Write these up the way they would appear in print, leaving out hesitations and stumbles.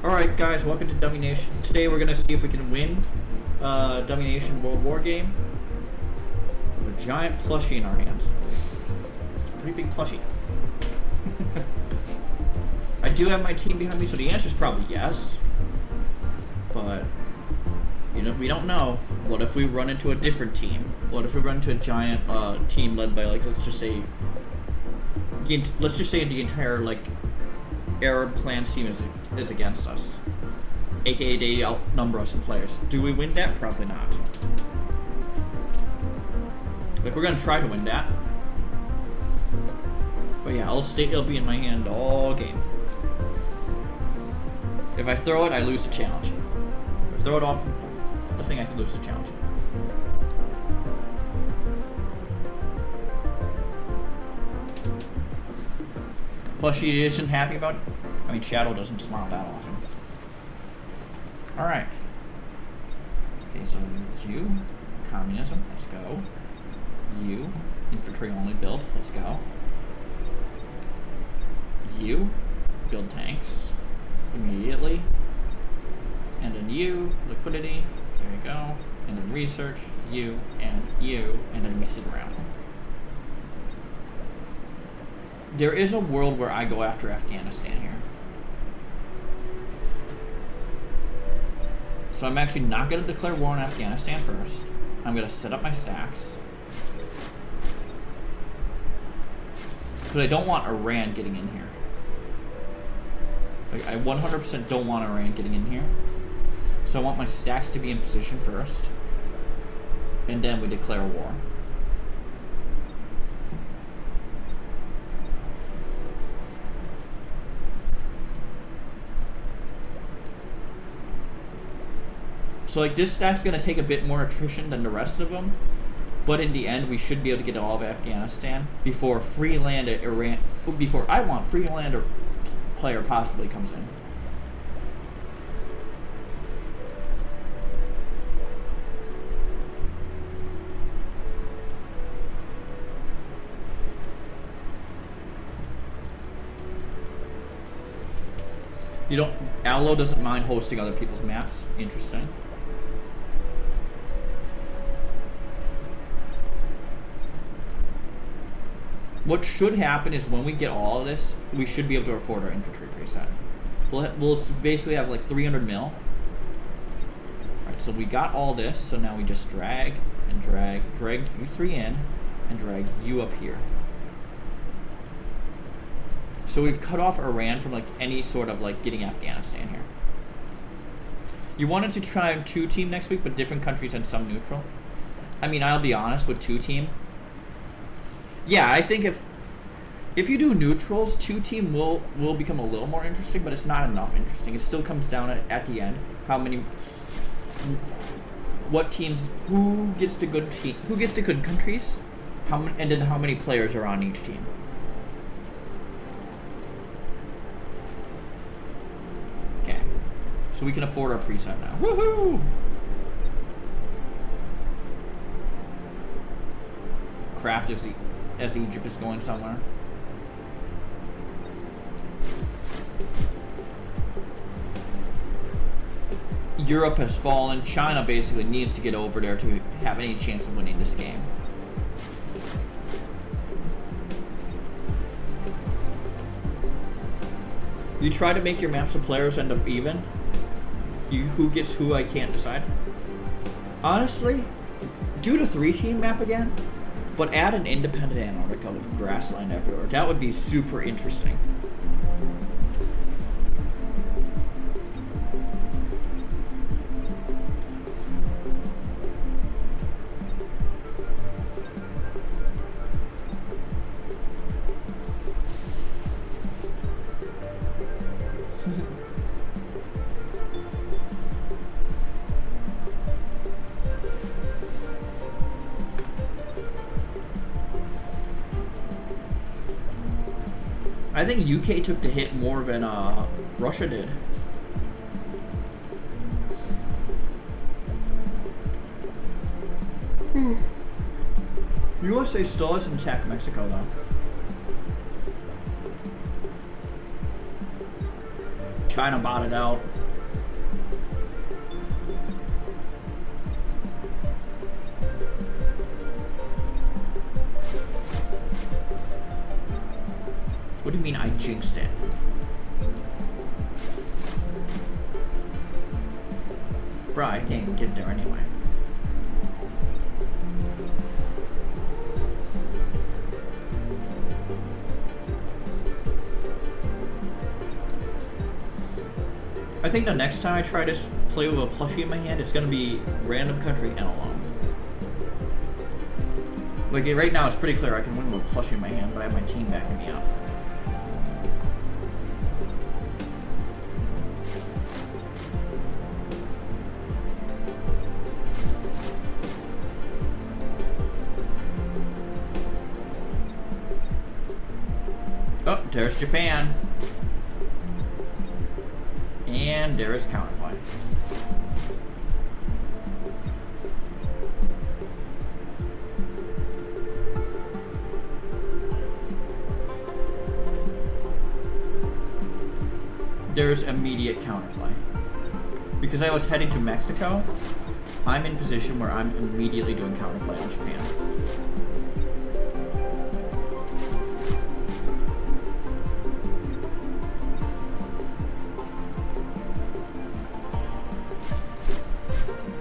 Alright guys, welcome to Dummynation. Today we're gonna see if we can win Dummynation World War game with a giant plushie in our hands. Pretty big plushie. I do have my team behind me, so the answer is probably yes. But, you know, we don't know. What if we run into a different team? What if we run into a giant team led by, like, let's just say the entire, like, Arab clan team is against us, aka they outnumber us in players. Do we win that? Probably not. Like, we're gonna try to win that, but yeah, it'll be in my hand all game. If I throw it, I lose the challenge. If I throw it off the thing, I can lose the challenge. Plushie isn't happy about it. I mean, Shadow doesn't smile that often. Alright. Okay, so you, communism, let's go. You, infantry only build, let's go. You, build tanks immediately. And then you, liquidity, there you go. And then research, you, and then we sit around. There is a world where I go after Afghanistan here. So I'm actually not going to declare war on Afghanistan first. I'm going to set up my stacks. Because I don't want Iran getting in here. Like, I 100% don't want Iran getting in here. So I want my stacks to be in position first. And then we declare war. So, like, this stack's going to take a bit more attrition than the rest of them, but in the end, we should be able to get all of Afghanistan before Freeland Iran, before I want Freeland or player possibly comes in. You don't, Allo doesn't mind hosting other people's maps. Interesting. What should happen is when we get all of this, we should be able to afford our infantry preset. We'll basically have like 300 mil. Alright, so we got all this, so now we just drag you 3 in, and drag you up here. So we've cut off Iran from like any sort of like getting Afghanistan here. You wanted to try 2-team next week, but different countries and some neutral. I mean, I'll be honest with 2-team. Yeah, I think if you do neutrals, 2-team will become a little more interesting, but it's not enough interesting. It still comes down at the end what teams, who gets to good countries, and then how many players are on each team. Okay, so we can afford our preset now. Woohoo! Craft as Egypt is going somewhere. Europe has fallen. China basically needs to get over there to have any chance of winning this game. You try to make your maps of players end up even. Who gets who, I can't decide. Honestly, do the 3-team map again. But add an independent Antarctica with grassland everywhere. That would be super interesting. I think UK took the hit more than Russia did. USA still hasn't attacked Mexico though. China botted out. What do you mean I jinxed it? Bro, I can't even get there anyway. I think the next time I try to play with a plushie in my hand, it's gonna be random country and alone. Like right now, it's pretty clear I can win with a plushie in my hand, but I have my team backing me up. Oh, there's Japan. And there is counterplay. There's immediate counterplay. Because I was heading to Mexico, I'm in position where I'm immediately doing counterplay on Japan.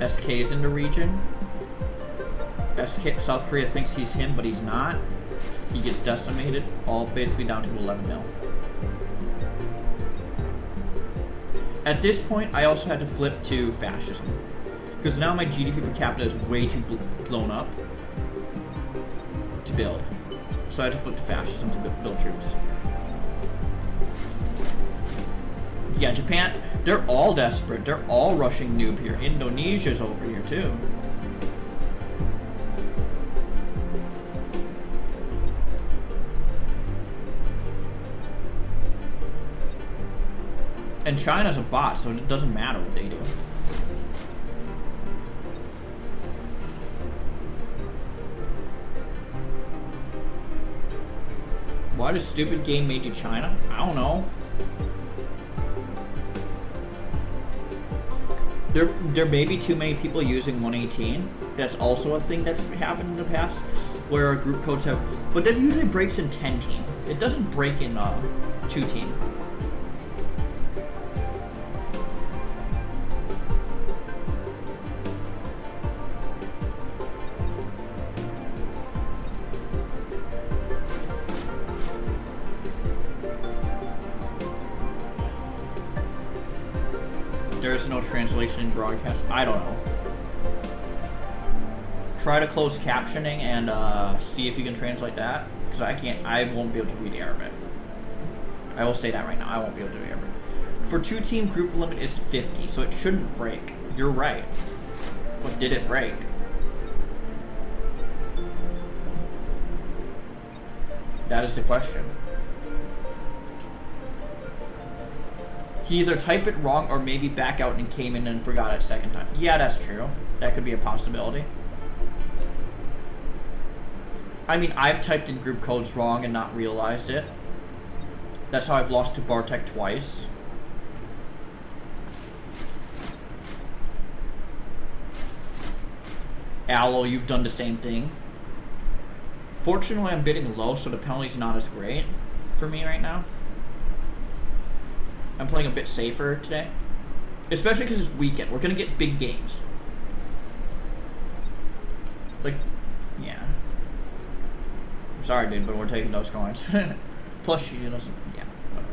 SK's in the region. South Korea thinks he's him, but he's not. He gets decimated, all basically down to 11 mil. At this point, I also had to flip to fascism. Because now my GDP per capita is way too blown up to build. So I had to flip to fascism to build troops. Yeah, Japan, they're all desperate. They're all rushing noob here. Indonesia's over here too. And China's a bot, so it doesn't matter what they do. Why does stupid game made you China? I don't know. There may be too many people using 118. That's also a thing that's happened in the past, where group codes have, but that usually breaks in 10 team. It doesn't break in 2 team. There is no translation in broadcast. I don't know. Try to close captioning and see if you can translate that. Because I can't. I won't be able to read Arabic. I will say that right now. I won't be able to read Arabic. For 2-team group limit is 50, so it shouldn't break. You're right. But did it break? That is the question. He either typed it wrong or maybe back out and came in and forgot it second time. Yeah, that's true. That could be a possibility. I mean, I've typed in group codes wrong and not realized it. That's how I've lost to Bartek twice. Aloe, you've done the same thing. Fortunately, I'm bidding low, so the penalty's not as great for me right now. I'm playing a bit safer today. Especially because it's weekend. We're going to get big games. Like, yeah. I'm sorry, dude, but we're taking those coins. Plus, you know, yeah, whatever.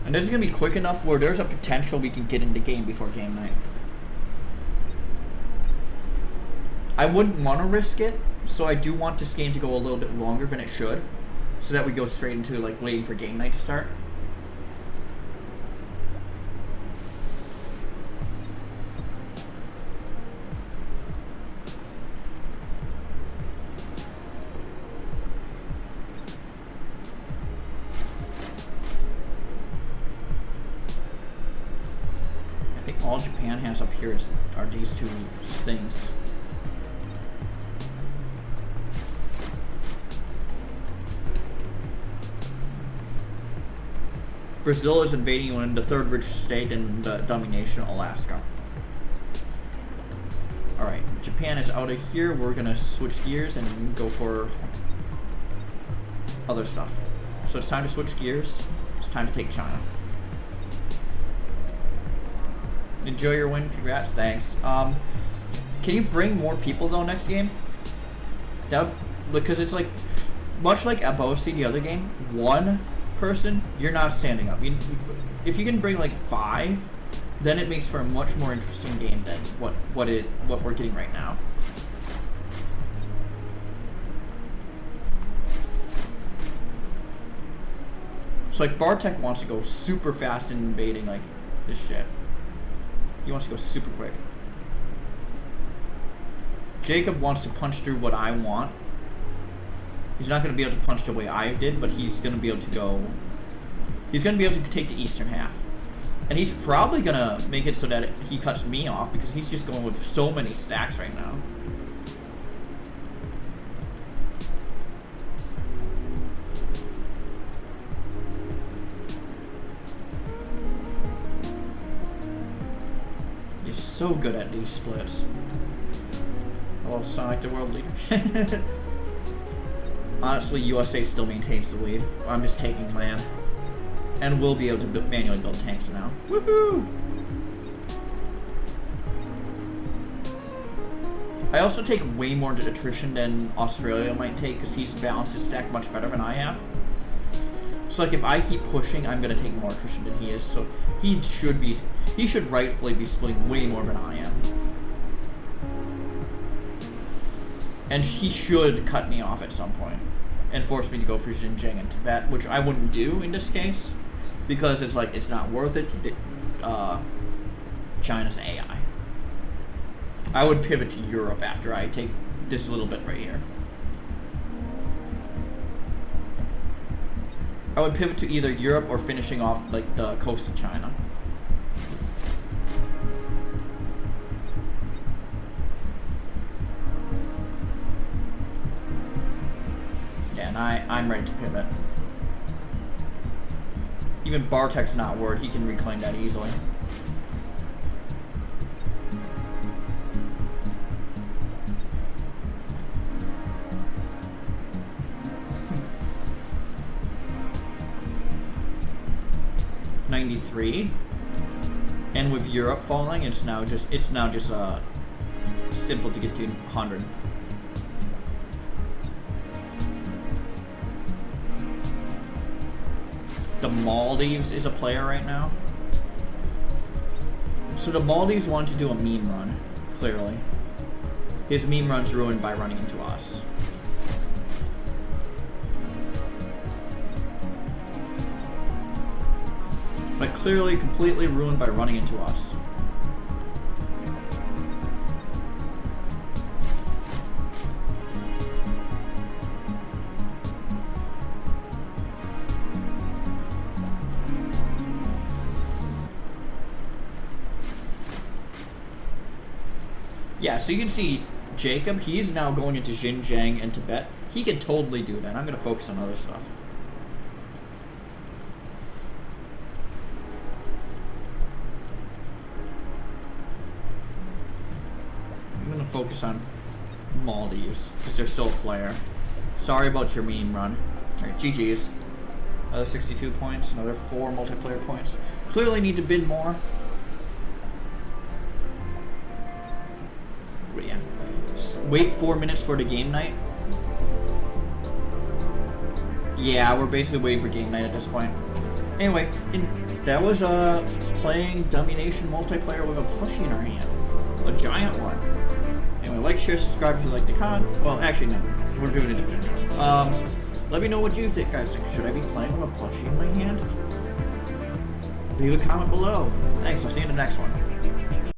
And this is going to be quick enough where there's a potential we can get in the game before game night. I wouldn't want to risk it, so I do want this game to go a little bit longer than it should, so that we go straight into like waiting for game night to start. I think all Japan has up here are these two things. Brazil is invading you in the third richest state in the Dummynation, Alaska. Alright, Japan is out of here. We're gonna switch gears and go for other stuff. So it's time to switch gears. It's time to take China. Enjoy your win. Congrats. Thanks. Can you bring more people though next game? Because it's like, much like Abosi the other game, one person, you're not standing up. If you can bring like 5, then it makes for a much more interesting game than what we're getting right now. So like Bartek wants to go super fast in invading like this shit. He wants to go super quick. Jacob wants to punch through what I want. He's not going to be able to punch the way I did, but he's going to be able to go... He's going to be able to take the eastern half. And he's probably going to make it so that he cuts me off, because he's just going with so many stacks right now. He's so good at these splits. Hello, Sonic the World Leader. Honestly, USA still maintains the lead. I'm just taking land. And we'll be able to manually build tanks now. Woohoo! I also take way more attrition than Australia might take, because he's balanced his stack much better than I have. So like if I keep pushing, I'm gonna take more attrition than he is. So he should rightfully be splitting way more than I am. And he should cut me off at some point and force me to go for Xinjiang and Tibet, which I wouldn't do in this case, because it's like, it's not worth it. China's AI. I would pivot to Europe after I take this little bit right here. I would pivot to either Europe or finishing off like the coast of China. Yeah, and I'm ready to pivot. Even Bartek's not worried, he can reclaim that easily. .93, and with Europe falling, it's now just simple to get to 100. The Maldives is a player right now. So the Maldives want to do a meme run, clearly. His meme run's ruined by running into us. But clearly completely ruined by running into us. Yeah, so you can see Jacob, he's now going into Xinjiang and Tibet. He can totally do that. I'm going to focus on other stuff. I'm going to focus on Maldives, because they're still a player. Sorry about your meme run. Alright, GG's. Another 62 points, another 4 multiplayer points. Clearly need to bid more. Yeah. Wait 4 minutes for the game night. Yeah, we're basically waiting for game night at this point. Anyway, that was playing Dummynation multiplayer with a plushie in our hand. A giant one. Anyway, like, share, subscribe if you like the content. Well, actually, no. We're doing a different one. Let me know what you think, guys. Should I be playing with a plushie in my hand? Leave a comment below. Thanks, I'll see you in the next one.